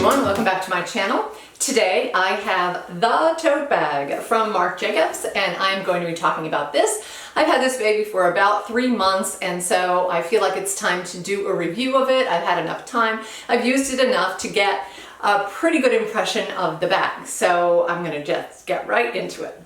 everyone, welcome back to my channel. Today I have the tote bag from Marc JACOBS and I'm going to be talking about this. I've had this baby for about 3 months and so I feel like it's time to do a review of it. I've had enough time. I've used it enough to get a pretty good impression of the bag. So I'm going to just get right into it.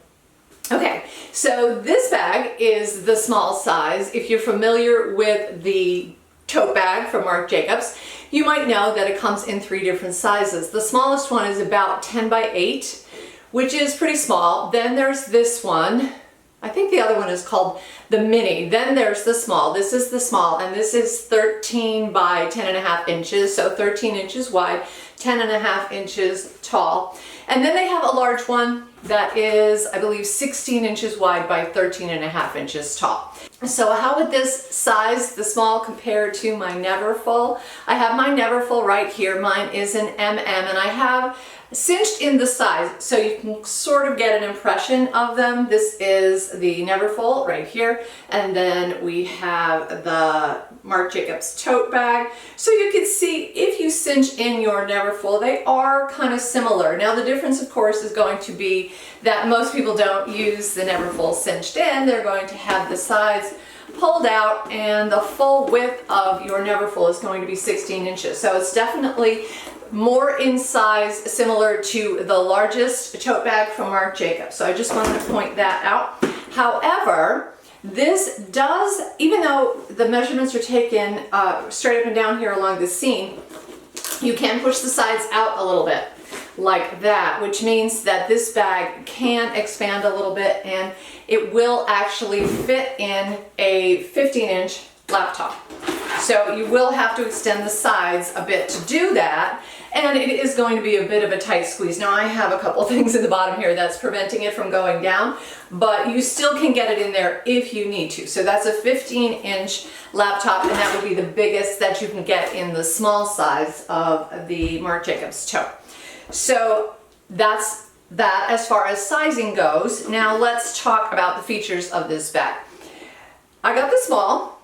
Okay, so this bag is the small size. If you're familiar with the tote bag from Marc JACOBS, you might know that it comes in 3 different sizes. The smallest one is about 10 by 8, which is pretty small. Then there's this one. I think the other one is called the mini. Then there's the small. This is the small, and this is 13 by 10.5 inches, so 13 inches wide, 10.5 inches tall. And then they have a large one that is, I believe, 16 inches wide by 13.5 inches tall. So how would this size, the small, compare to my Neverfull? I have my Neverfull right here. Mine is an MM, and I have cinched in the size so you can sort of get an impression of them. This is the Neverfull right here, and then we have the Marc JACOBS tote bag. So you can see if you cinch in your Neverfull, they are kind of similar. Now the difference, of course, is going to be that most people don't use the Neverfull cinched in. They're going to have the sides pulled out, and the full width of your Neverfull is going to be 16 inches. So it's definitely more in size, similar to the largest tote bag from Marc JACOBS. So I just wanted to point that out. However, this does, even though the measurements are taken straight up and down here along the seam, you can push the sides out a little bit like that, which means that this bag can expand a little bit and it will actually fit in a 15-inch laptop. So you will have to extend the sides a bit to do that, and it is going to be a bit of a tight squeeze. Now I have a couple things in the bottom here that's preventing it from going down, but you still can get it in there if you need to. So that's a 15-inch laptop, and that would be the biggest that you can get in the small size of the Marc JACOBS tote. So that's that as far as sizing goes. Now let's talk about the features of this bag. I got the small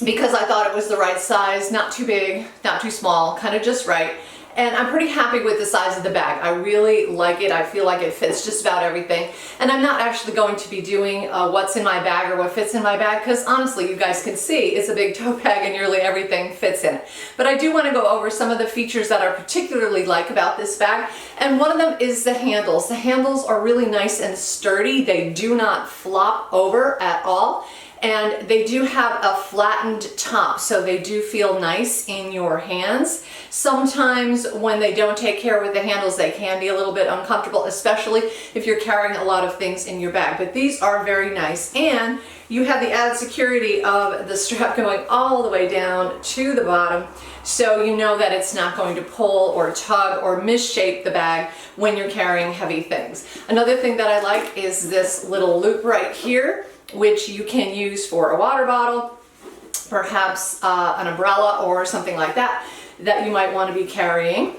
because I thought it was the right size, not too big, not too small, kind of just right. And I'm pretty happy with the size of the bag. I really like it. I feel like it fits just about everything. And I'm not actually going to be doing what's in my bag or what fits in my bag, because honestly, you guys can see it's a big tote bag and nearly everything fits in it. But I do want to go over some of the features that I particularly like about this bag. And one of them is the handles. The handles are really nice and sturdy. They do not flop over at all. And they do have a flattened top, so they do feel nice in your hands. Sometimes when they don't take care with the handles, they can be a little bit uncomfortable, especially if you're carrying a lot of things in your bag. But these are very nice, and you have the added security of the strap going all the way down to the bottom, so you know that it's not going to pull or tug or misshape the bag when you're carrying heavy things. Another thing that I like is this little loop right here, which you can use for a water bottle, perhaps an umbrella or something like that that you might want to be carrying.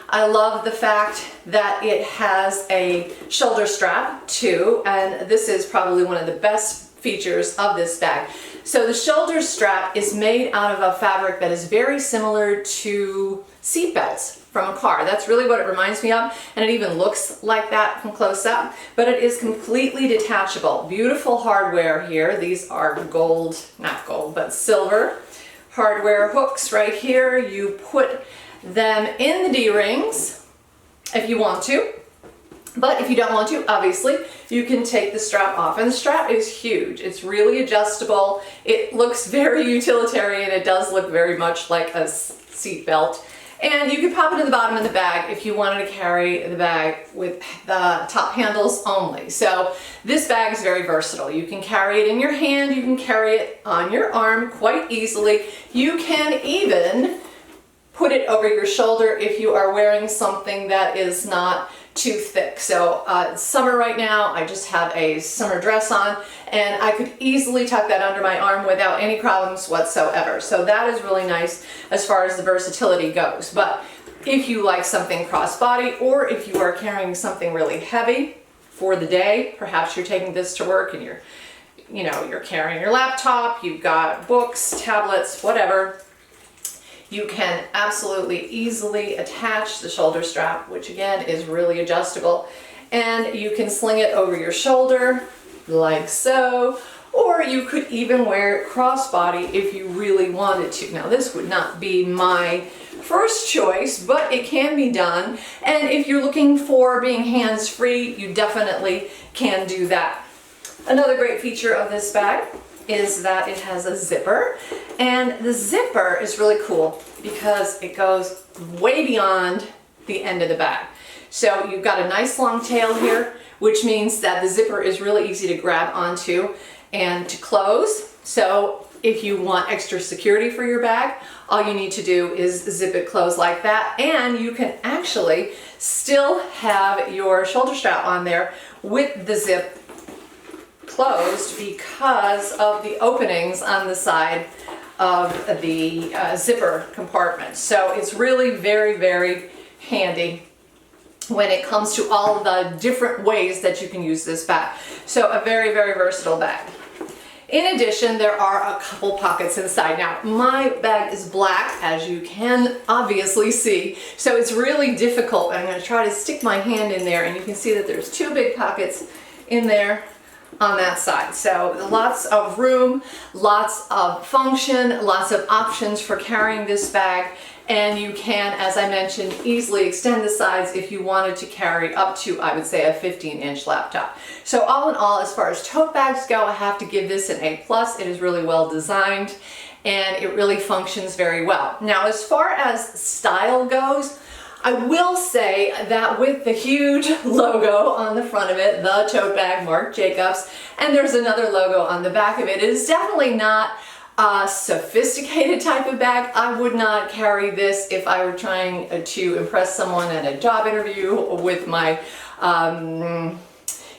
I love the fact that it has a shoulder strap too, and this is probably one of the best features of this bag. So the shoulder strap is made out of a fabric that is very similar to seat belts from a car. That's really what it reminds me of, and it even looks like that from close up, but it is completely detachable. Beautiful hardware here. These are gold, not gold, but silver hardware hooks right here. You put them in the D-rings if you want to, but if you don't want to, obviously, you can take the strap off. And the strap is huge. It's really adjustable. It looks very utilitarian. It does look very much like a seat belt. And you can pop it in the bottom of the bag if you wanted to carry the bag with the top handles only. So this bag is very versatile. You can carry it in your hand, you can carry it on your arm quite easily. You can even put it over your shoulder if you are wearing something that is not too thick. So it's summer right now. I just have a summer dress on, and I could easily tuck that under my arm without any problems whatsoever. So that is really nice as far as the versatility goes. But if you like something crossbody, or if you are carrying something really heavy for the day, perhaps you're taking this to work and you're carrying your laptop, you've got books, tablets, whatever, You can absolutely easily attach the shoulder strap, which again is really adjustable, and you can sling it over your shoulder like so, or you could even wear it crossbody if you really wanted to. Now this would not be my first choice, but it can be done, and if you're looking for being hands-free, you definitely can do that. Another great feature of this bag is that it has a zipper, and the zipper is really cool because it goes way beyond the end of the bag. So you've got a nice long tail here, which means that the zipper is really easy to grab onto and to close. So if you want extra security for your bag, all you need to do is zip it closed like that, and you can actually still have your shoulder strap on there with the zip closed because of the openings on the side of the zipper compartment. So it's really very, very handy when it comes to all the different ways that you can use this bag. So a very, very versatile bag. In addition, there are a couple pockets inside. Now, my bag is black, as you can obviously see, so it's really difficult. I'm going to try to stick my hand in there, and you can see that there's two big pockets in there on that side. So lots of room, lots of function, lots of options for carrying this bag, and you can, as I mentioned, easily extend the sides if you wanted to carry up to, I would say, a 15-inch laptop. So all in all, as far as tote bags go, I have to give this an A+. It is really well designed, and it really functions very well. Now, as far as style goes, I will say that with the huge logo on the front of it, the tote bag, Marc Jacobs, and there's another logo on the back of it, it is definitely not a sophisticated type of bag. I would not carry this if I were trying to impress someone at a job interview with my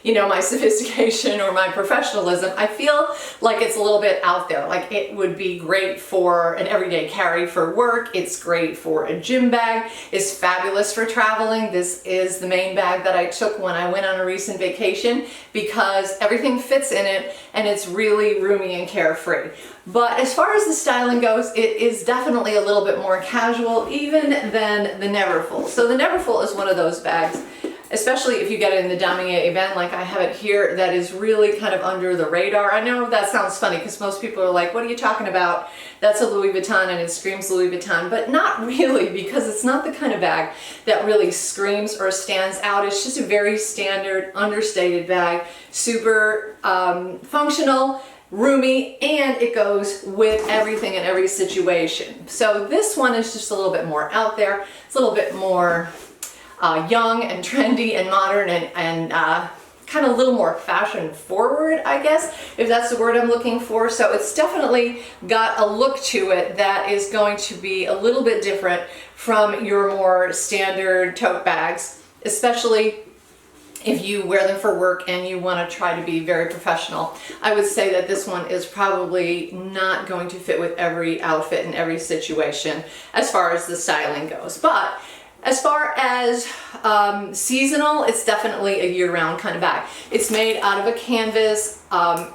you know, my sophistication or my professionalism. I feel like it's a little bit out there. Like it would be great for an everyday carry for work. It's great for a gym bag. It's fabulous for traveling. This is the main bag that I took when I went on a recent vacation because everything fits in it and it's really roomy and carefree. But as far as the styling goes, it is definitely a little bit more casual even than the Neverfull. So the Neverfull is one of those bags, especially if you get it in the damier event like I have it here, that is really kind of under the radar. I know that sounds funny because most people are like, what are you talking about? That's a Louis Vuitton and it screams Louis Vuitton, but not really, because it's not the kind of bag that really screams or stands out. It's just a very standard, understated bag, super functional, roomy, and it goes with everything in every situation. So this one is just a little bit more out there. It's a little bit more young and trendy and modern and kind of a little more fashion forward, I guess, if that's the word I'm looking for. So it's definitely got a look to it that is going to be a little bit different from your more standard tote bags, especially if you wear them for work and you want to try to be very professional. I would say that this one is probably not going to fit with every outfit and every situation as far as the styling goes. But as far as seasonal, it's definitely a year-round kind of bag. It's made out of a canvas.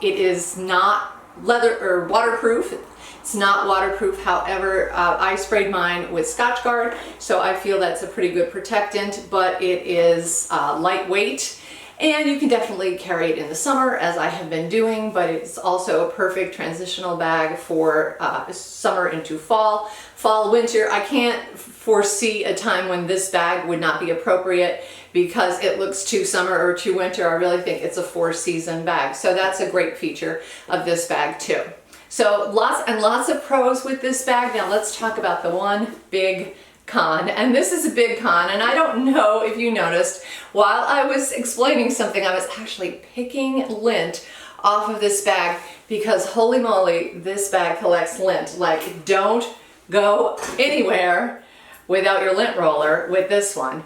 It is not leather or waterproof. It's not waterproof. However, I sprayed mine with Scotchgard, so I feel that's a pretty good protectant, but it is lightweight. And you can definitely carry it in the summer, as I have been doing, but it's also a perfect transitional bag for summer into fall. Fall, winter, I can't foresee a time when this bag would not be appropriate because it looks too summer or too winter. I really think it's a four-season bag. So that's a great feature of this bag too. So lots and lots of pros with this bag. Now let's talk about the one big con, and this is a big con, and I don't know if you noticed, while I was explaining something, I was actually picking lint off of this bag because holy moly, this bag collects lint. Like, don't go anywhere without your lint roller with this one.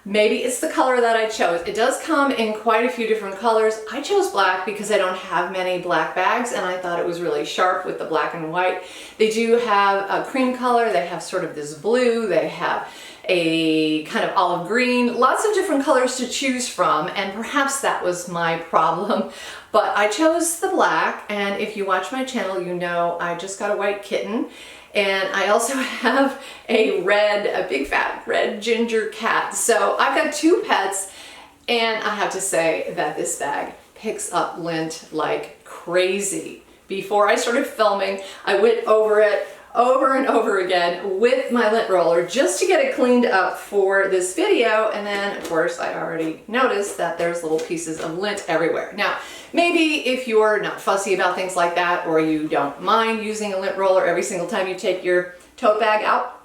Maybe it's the color that I chose. It does come in quite a few different colors. I chose black because I don't have many black bags and I thought it was really sharp with the black and white. They do have a cream color, they have sort of this blue, they have a kind of olive green, lots of different colors to choose from, and perhaps that was my problem. But I chose the black, and if you watch my channel, you know I just got a white kitten. And I also have a big fat red ginger cat. So I've got two pets, and I have to say that this bag picks up lint like crazy. Before I started filming, I went over it over and over again with my lint roller just to get it cleaned up for this video. And then of course I already noticed that there's little pieces of lint everywhere. Now, maybe if you're not fussy about things like that, or you don't mind using a lint roller every single time you take your tote bag out,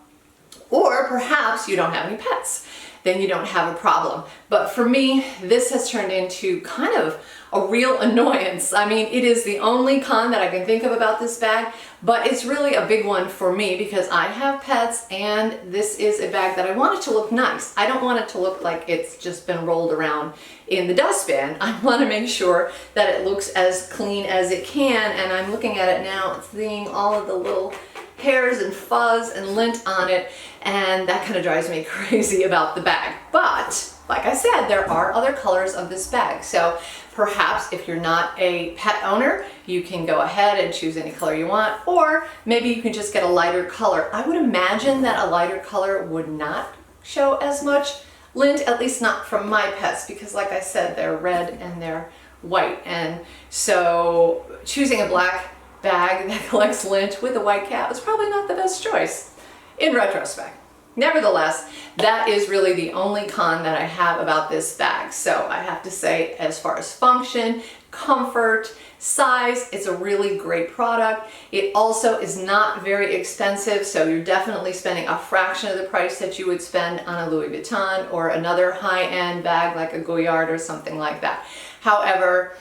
or perhaps you don't have any pets, then you don't have a problem. But for me, this has turned into kind of a real annoyance. I mean, it is the only con that I can think of about this bag, but it's really a big one for me because I have pets, and this is a bag that I want it to look nice. I don't want it to look like it's just been rolled around in the dustbin. I want to make sure that it looks as clean as it can, and I'm looking at it now, seeing all of the little hairs and fuzz and lint on it, and that kind of drives me crazy about the bag. But like I said, there are other colors of this bag. So perhaps if you're not a pet owner, you can go ahead and choose any color you want, or maybe you can just get a lighter color. I would imagine that a lighter color would not show as much lint, at least not from my pets, because like I said, they're red and they're white. And so choosing a black bag that collects lint with a white cat was probably not the best choice in retrospect. Nevertheless, that is really the only con that I have about this bag. So I have to say, as far as function, comfort, size, it's a really great product. It also is not very expensive, so you're definitely spending a fraction of the price that you would spend on a Louis Vuitton or another high-end bag like a Goyard or something like that. However,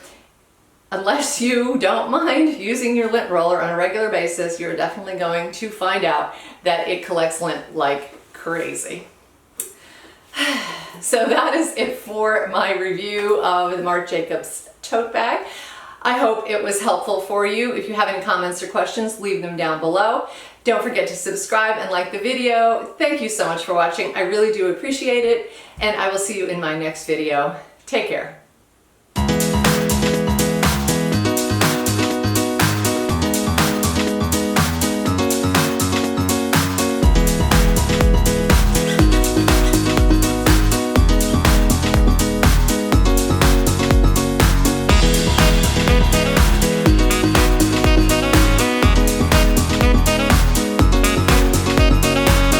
unless you don't mind using your lint roller on a regular basis, you're definitely going to find out that it collects lint like crazy. So that is it for my review of the Marc Jacobs tote bag. I hope it was helpful for you. If you have any comments or questions, leave them down below. Don't forget to subscribe and like the video. Thank you so much for watching. I really do appreciate it, and I will see you in my next video. Take care.